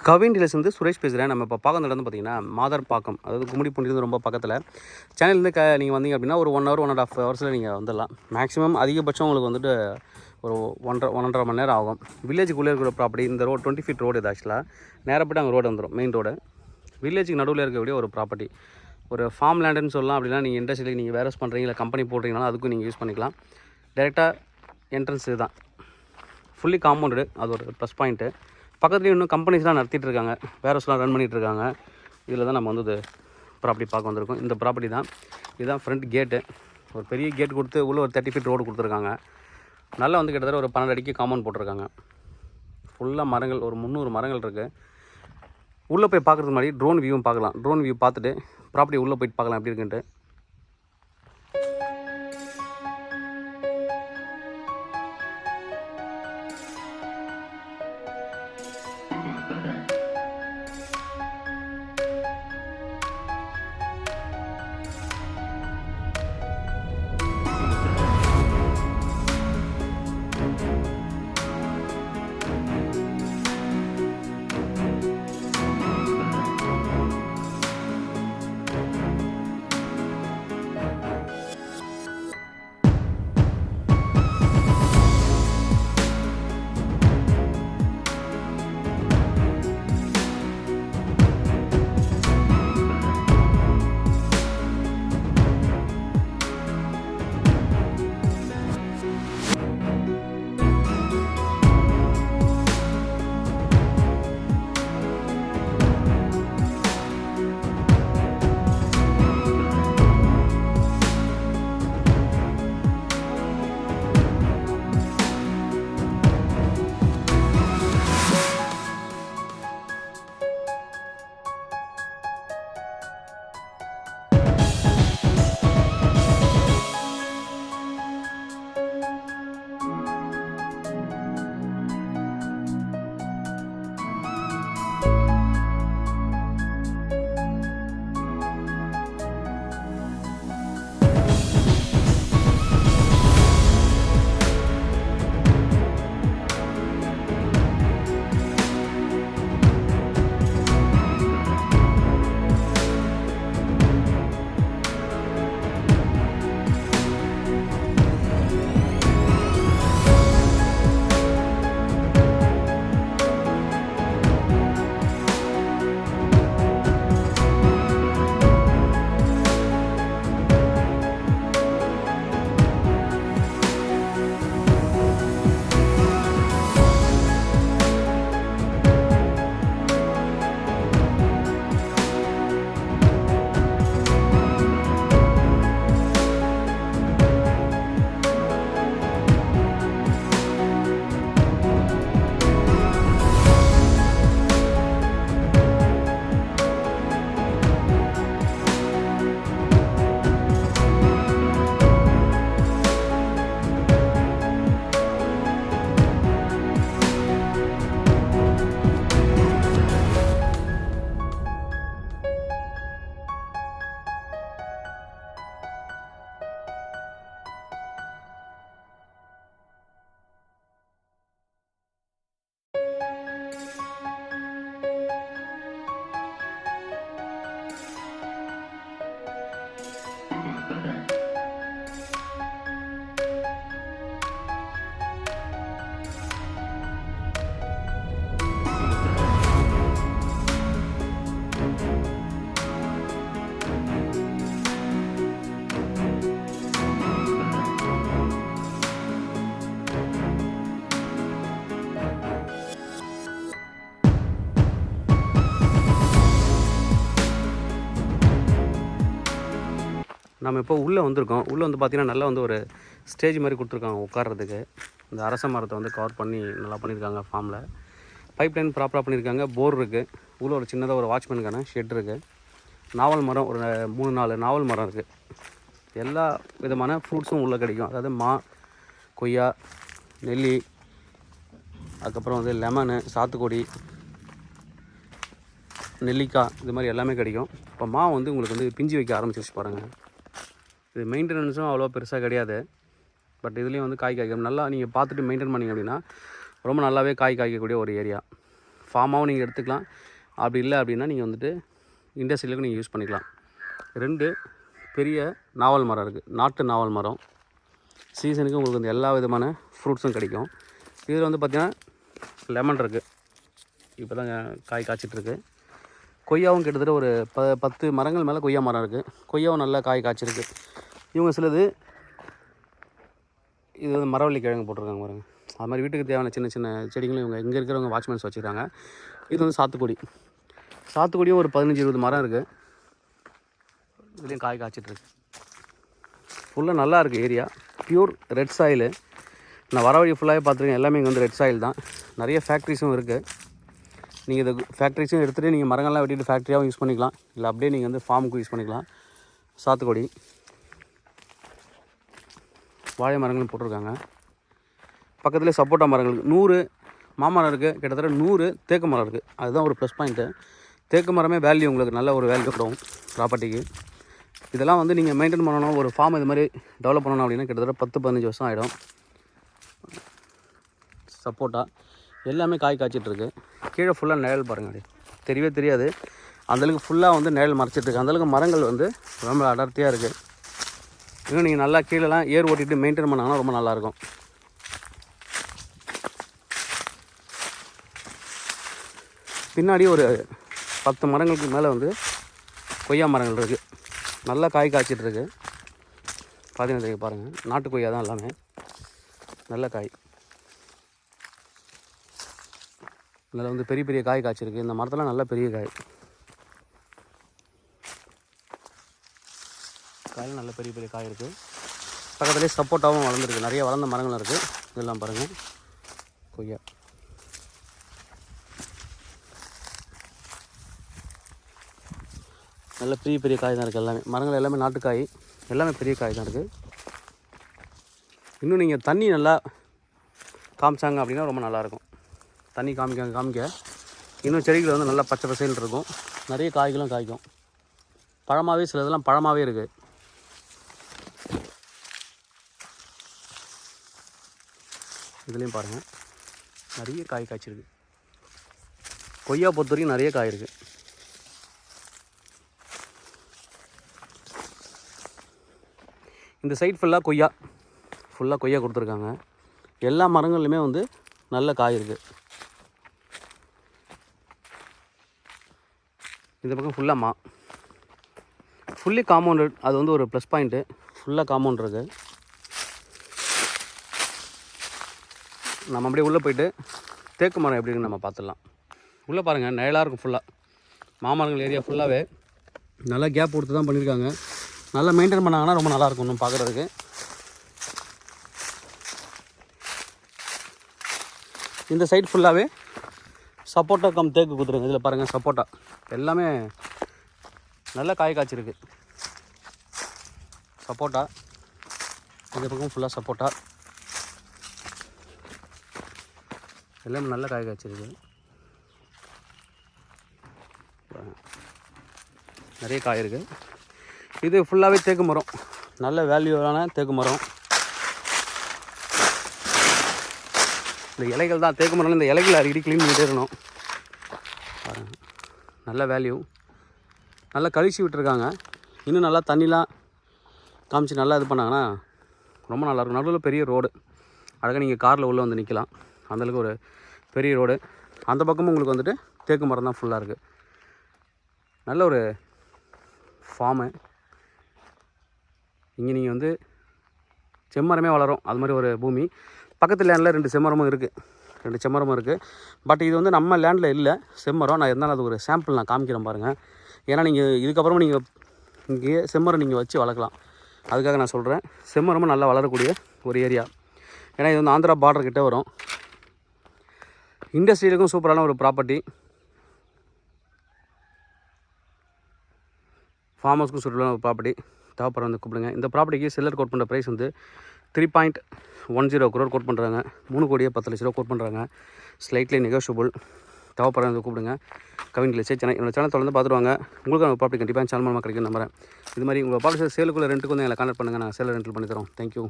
Kavin dealers வந்து சுரேஷ் பேசுகிறேன். நம்ம இப்போ பார்க்க இடம் வந்து பார்த்திங்கன்னா மாதர்பாக்கம், அதாவது கும்மிடிப்பூண்டிலேருந்து ரொம்ப பக்கத்தில். சென்னையிலேருந்து நீங்கள் வந்தீங்க அப்படின்னா ஒரு 1 hour 1.5 hours நீங்கள் வந்துடலாம். மேக்ஸிமம் அதிகபட்சம் உங்களுக்கு வந்துட்டு ஒரு 1.5 மணி நேரம் ஆகும். வில்லேஜுக்குள்ளே இருக்கிற ப்ராப்பர்ட்டி. இந்த ரோடு 20 feet ரோடு இது. ஆக்சுவலாக நேராக போய்ட்டு அங்கே ரோடு வந்துடும், மெயின் ரோடு. வில்லேஜுக்கு நடுவில் இருக்கக்கூடிய ஒரு ப்ராப்பர்ட்டி, ஒரு ஃபார்ம் லேண்டுன்னு சொல்லலாம். அப்படின்னா நீங்கள் இண்டஸ்ட்ரியில் நீங்கள் வேரஸ் பண்ணுறீங்க, இல்லை கம்பெனி போடுறீங்கனாலும் அதுக்கும் நீங்கள் யூஸ் பண்ணிக்கலாம். டேரெக்டாக என்ட்ரன்ஸ் இதுதான், ஃபுல்லி காம்பவுண்டு. அது ஒரு ப்ளஸ் பாயிண்ட்டு. பக்கத்துலேயும் இன்னும் கம்பெனிஸ்லாம் நடத்திட்டு இருக்காங்க, வேரஸ்லாம் ரன் பண்ணிகிட்டு இருக்காங்க. இதில் தான் நம்ம வந்து இது ப்ராப்பர்ட்டி பார்க்க வந்திருக்கோம். இந்த ப்ராப்பர்ட்டி தான். இதுதான் ஃப்ரண்ட் கேட்டு. ஒரு பெரிய கேட் கொடுத்து உள்ளே ஒரு 30 feet ரோடு கொடுத்துருக்காங்க. நல்லா வந்து கிட்டத்தட்ட ஒரு 12 அடிக்கு காம்பவுண்ட் போட்டிருக்காங்க. ஃபுல்லாக மரங்கள், ஒரு 300 மரங்கள் இருக்குது. உள்ளே போய் பார்க்குறதுக்கு முன்னாடி ட்ரோன் வியூவும் பார்க்கலாம். ட்ரோன் வியூ பார்த்துட்டு ப்ராப்பர்ட்டி உள்ளே போயிட்டு பார்க்கலாம் எப்படி இருக்குன்ட்டு. நம்ம இப்போ உள்ளே வந்திருக்கோம். உள்ளே வந்து பார்த்திங்கன்னா நல்லா வந்து ஒரு ஸ்டேஜ் மாதிரி கொடுத்துருக்காங்க உட்கார்றதுக்கு. இந்த அரச மரத்தை வந்து கவர் பண்ணி நல்லா பண்ணியிருக்காங்க. ஃபார்மில் பைப் லைன் ப்ராப்பராக பண்ணியிருக்காங்க. போர் இருக்குது. உள்ளே ஒரு சின்னதாக ஒரு வாட்ச்மேனுக்கான ஷெட் இருக்குது. நாவல் மரம் ஒரு 3-4 நாவல் மரம் இருக்குது. எல்லா விதமான ஃப்ரூட்ஸும் உள்ளே கிடைக்கும். அதாவது மா, கொய்யா, நெல்லி, அதுக்கப்புறம் வந்து லெமனு, சாத்துக்குடி, நெல்லிக்காய், இது மாதிரி எல்லாமே கிடைக்கும். இப்போ மா வந்து உங்களுக்கு வந்து பிஞ்சு வைக்க ஆரம்பிச்சிருச்சு பாருங்கள். இது மெயின்டெனன்ஸும் அவ்வளோ பெருசாக கிடையாது. பட் இதுலேயும் வந்து காய் காய்க்கும். நல்லா நீங்கள் பார்த்துட்டு மெயின்டைன் பண்ணிங்க அப்படின்னா ரொம்ப நல்லாவே காய் காய்க்கக்கூடிய ஒரு ஏரியா. ஃபார்மாகவும் நீங்கள் எடுத்துக்கலாம். அப்படி இல்லை அப்படின்னா நீங்கள் வந்துட்டு இண்டஸ்ட்ரியலுக்கு நீங்கள் யூஸ் பண்ணிக்கலாம். 2 பெரிய நாவல் மரம் இருக்குது, நாட்டு நாவல் மரம். சீசனுக்கு உங்களுக்கு வந்து எல்லா விதமான ஃப்ரூட்ஸும் கிடைக்கும். இதில் வந்து பார்த்திங்கன்னா லெமன் இருக்குது, இப்போ தான் காய் காய்ச்சிட்ருக்கு. கொய்யாவும் கிட்டத்தட்ட ஒரு 10 மரங்கள் மேலே கொய்யா மரம் இருக்குது. கொய்யாவும் நல்லா காய் காய்ச்சிருக்கு. இவங்க சிலது இது வந்து மரவள்ளி கிழங்கு போட்டிருக்காங்க பாருங்கள். அது மாதிரி வீட்டுக்கு தேவையான சின்ன சின்ன செடிகளும் இவங்க இங்கே இருக்கிறவங்க வாட்ச்மேன்ஸ் வச்சுருக்காங்க. இது வந்து சாத்துக்குடியும் ஒரு 15-20 மரம் இருக்குது. இதுலேயும் காய் காய்ச்சிட்ருக்கு. ஃபுல்லாக நல்லா இருக்குது ஏரியா. Pure red soil. நான் வர வழி ஃபுல்லாகவே பார்த்துருக்கேன். எல்லாமே இங்கே வந்து ரெட் சாயில் தான். நிறைய ஃபேக்ட்ரிஸும் இருக்குது. நீங்கள் இது ஃபேக்ட்ரிஸும் எடுத்துகிட்டு நீங்கள் மரங்கள்லாம் வெட்டிட்டு ஃபேக்ட்ரியாகவும் யூஸ் பண்ணிக்கலாம். இல்லை அப்படியே நீங்கள் வந்து ஃபார்முக்கு யூஸ் பண்ணிக்கலாம். சாத்துக்குடி, வாழை மரங்களும் போட்டிருக்காங்க. பக்கத்துலேயே சப்போட்டா மரங்கள் 100 மாமரம் இருக்குது. கிட்டத்தட்ட 100 தேக்கு மரம் இருக்குது. அதுதான் ஒரு ப்ளஸ் பாயிண்ட்டு. தேக்கு மரமே வேல்யூ, உங்களுக்கு நல்ல ஒரு வேல்யூ கொடுக்கும் ப்ராப்பர்ட்டிக்கு. இதெல்லாம் வந்து நீங்கள் மெயின்டைன் பண்ணணும். ஒரு ஃபார்ம் இது மாதிரி டெவலப் பண்ணணும் அப்படின்னா கிட்டத்தட்ட 10-15 வருஷம் ஆகிடும். சப்போட்டா எல்லாமே காய் காய்ச்சிட்ருக்கு. கீழே ஃபுல்லாக நிழல் பாருங்கள், அப்படி தெரியவே தெரியாது. அந்தளவுக்கு ஃபுல்லாக வந்து நிழல் மறைச்சிட்ருக்கு. அந்தளவுக்கு மரங்கள் வந்து ரொம்ப அடர்த்தியாக இருக்குது. இன்னும் நீங்கள் நல்லா கீழெல்லாம் ஏர் ஓட்டிகிட்டு மெயின்டைன் பண்ணாங்கன்னா ரொம்ப நல்லாயிருக்கும். பின்னாடி ஒரு 10 மரங்களுக்கு மேலே வந்து கொய்யா மரங்கள் இருக்குது. நல்லா காய் காய்ச்சிட்ருக்கு. பார்த்தீங்கன்னா பாருங்கள், நாட்டு கொய்யா தான் எல்லாமே. நல்ல காய். இதில் வந்து பெரிய பெரிய காய் காய்ச்சிருக்கு. இந்த மரத்தெல்லாம் நல்ல பெரிய காய். காயில் நல்ல பெரிய பெரிய காய் இருக்குது. பக்கத்துலேயே சப்போட்டாவும் வளர்ந்துருக்கு. நிறைய வளர்ந்த மரங்களும் இருக்குது. இதெல்லாம் பாருங்கள், கொய்யா. நல்ல பெரிய பெரிய காய் தான் இருக்குது. எல்லாமே மரங்கள் எல்லாமே நாட்டுக்காய், எல்லாமே பெரிய காய் தான் இருக்குது. இன்னும் நீங்கள் தண்ணி நல்லா காமிச்சாங்க அப்படின்னா ரொம்ப நல்லாயிருக்கும். தண்ணி காமிக்க இன்னும் செடிகள் வந்து நல்லா பச்சை பசைன்னு இருக்கும். நிறைய காய்களும் காய்க்கும். பழமாகவே சில இதெல்லாம் பழமாகவே இருக்குது. இதுலேயும் பாருங்கள், நிறைய காய் காய்ச்சிருக்கு. கொய்யா பொறுத்த வரைக்கும் நிறைய காய் இருக்குது. இந்த சைட் ஃபுல்லாக கொய்யா கொடுத்துருக்காங்க. எல்லா மரங்கள்லையுமே வந்து நல்ல காய் இருக்குது. இந்த பக்கம் ஃபுல்லாக ஃபுல்லி காம்பவுண்டட். அது வந்து ஒரு ப்ளஸ் பாயிண்ட்டு. ஃபுல்லாக காம்பவுண்ட் இருக்குது. நம்ம அப்படியே உள்ளே போய்ட்டு தேக்கு மரம் எப்படி இருக்குன்னு நம்ம பார்த்துடலாம். உள்ளே பாருங்கள், நிழலாக இருக்கும். ஃபுல்லாக மாமரங்கள் ஏரியா ஃபுல்லாகவே நல்லா கேப் கொடுத்து தான் பண்ணியிருக்காங்க. நல்லா மெயின்டைன் பண்ணாங்கன்னா ரொம்ப நல்லாயிருக்கும் இன்னும் பார்க்குறதுக்கு. இந்த சைட் ஃபுல்லாகவே சப்போட்டா கம் தேக்கு கொடுத்துருங்க. இதில் பாருங்கள், சப்போட்டா எல்லாமே நல்ல காய் காய்ச்சிருக்கு. சப்போட்டா இந்த பக்கம் ஃபுல்லாக சப்போட்டா எல்லாமே நல்ல காய் காய்ச்சிருக்கு. நிறைய காய் இருக்குது. இது ஃபுல்லாகவே தேக்கு மரம், நல்ல வேல்யூவான தேக்கு மரம். இந்த இலைகள் தான் தேக்கு மரம். இந்த இலைகள் அடிக்கடி க்ளீன் பண்ணிகிட்டே இருக்கணும். நல்ல வேல்யூ. நல்லா கழிச்சு விட்டுருக்காங்க. இன்னும் நல்லா தண்ணிலாம் காமிச்சு நல்லா இது பண்ணாங்கன்னா ரொம்ப நல்லாயிருக்கும். நடுவில் பெரிய ரோடு, அழகாக நீங்கள் காரில் உள்ளே வந்து நிற்கலாம். அந்தளவுக்கு ஒரு பெரிய ரோடு. அந்த பக்கமும் உங்களுக்கு வந்துட்டு தேக்கு மரம் தான் ஃபுல்லாக இருக்குது. நல்ல ஒரு ஃபார்மு. இங்கே நீங்கள் வந்து செம்மரமே வளரும், அது மாதிரி ஒரு பூமி. பக்கத்து லேண்டில் 2 செம்மரமும் இருக்குது. 2 செம்மரமும் இருக்குது. பட் இது வந்து நம்ம லேண்டில் இல்லை செம்மரம். நான் இருந்தாலும் அது ஒரு சாம்பிள் நான் காமிக்கிறேன் பாருங்கள். ஏன்னா நீங்கள் இதுக்கப்புறமா நீங்கள் இங்கேயே செம்மரம் நீங்கள் வச்சு வளர்க்கலாம். அதுக்காக நான் சொல்கிறேன். செம்மரமும் நல்லா வளரக்கூடிய ஒரு ஏரியா. ஏன்னா இது வந்து ஆந்திரா பார்டர் கிட்டே வரும். இண்டஸ்ட்ரியலுக்கும் சூப்பரான ஒரு ப்ராப்பர்ட்டி. ஃபார்ம் ஹவுஸ்க்கும் சூப்பரான ஒரு ப்ராப்பர்ட்டி. தேவைப்படுற வந்து கூப்பிடுங்க. இந்த ப்ராப்பர்ட்டிக்கு செல்லர் கோட் பண்ணுற ப்ரைஸ் வந்து 3.10 crore கோட் பண்ணுறாங்க. 3,10,00,000 கோட் பண்ணுறாங்க. Slightly negotiable. தேவைப்படுற வந்து கூப்பிடுங்க. கவின் கிளேச்சே சென்னை. என்னோட சேனல் தொடர்ந்து பார்த்துருவாங்க. உங்களுக்கு அந்த ப்ராப்பர்ட்டி கண்டிப்பாக சேனல் மூலமாக கிடைக்கும் நம்புறேன். இது மாதிரி உங்கள் ப்ராப்பர்ட்டி சேலுக்குள்ள ரெண்ட்டுக்கு வந்து எங்களை கான்டாக்ட் பண்ணுங்கள். நான் சேலை ரெண்டில் பண்ணி தரோம். தேங்க்யூ.